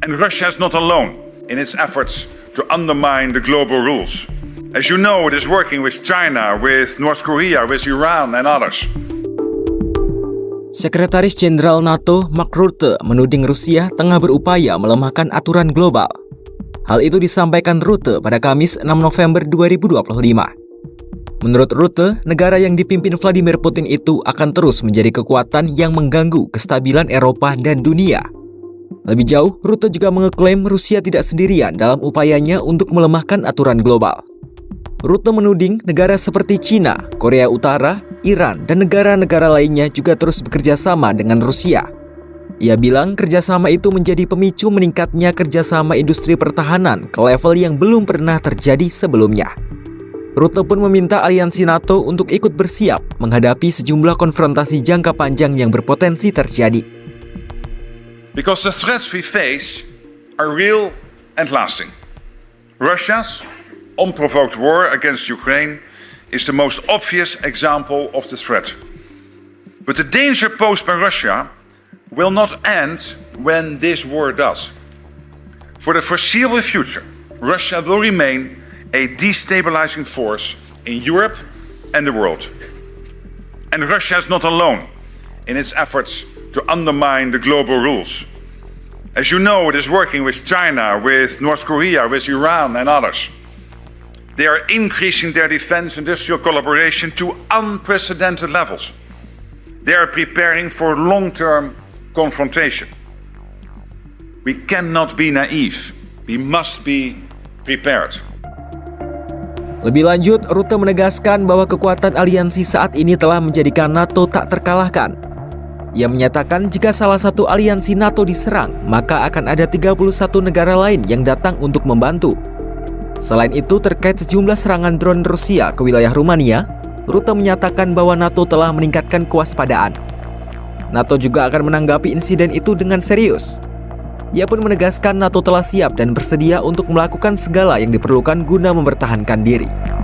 And Russia is not alone in its efforts to undermine the global rules. As you know, it is working with China, with North Korea, with Iran and others. Sekretaris Jenderal NATO Mark Rutte menuding Rusia tengah berupaya melemahkan aturan global. Hal itu disampaikan Rutte pada Kamis 6 November 2025. Menurut Rutte, negara yang dipimpin Vladimir Putin itu akan terus menjadi kekuatan yang mengganggu kestabilan Eropa dan dunia. Lebih jauh, Rutte juga mengeklaim Rusia tidak sendirian dalam upayanya untuk melemahkan aturan global. Rutte menuding negara seperti China, Korea Utara, Iran, dan negara-negara lainnya juga terus bekerja sama dengan Rusia. Ia bilang kerjasama itu menjadi pemicu meningkatnya kerjasama industri pertahanan ke level yang belum pernah terjadi sebelumnya. Rutte pun meminta aliansi NATO untuk ikut bersiap menghadapi sejumlah konfrontasi jangka panjang yang berpotensi terjadi. Because the threats we face are real and lasting. Russia's unprovoked war against Ukraine is the most obvious example of the threat. But the danger posed by Russia will not end when this war does. For the foreseeable future, Russia will remain a destabilizing force in Europe and the world. And Russia is not alone in its efforts to undermine the global rules. As you know, it is working with China, with North Korea, with Iran and others. They are increasing their defense industrial collaboration to unprecedented levels. They are preparing for long-term confrontation. We cannot be naive. We must be prepared. Lebih lanjut, Rutte menegaskan bahwa kekuatan aliansi saat ini telah menjadikan NATO tak terkalahkan. Ia menyatakan jika salah satu aliansi NATO diserang, maka akan ada 31 negara lain yang datang untuk membantu. Selain itu, terkait sejumlah serangan drone Rusia ke wilayah Rumania, Rutte menyatakan bahwa NATO telah meningkatkan kewaspadaan. NATO juga akan menanggapi insiden itu dengan serius. Ia pun menegaskan NATO telah siap dan bersedia untuk melakukan segala yang diperlukan guna mempertahankan diri.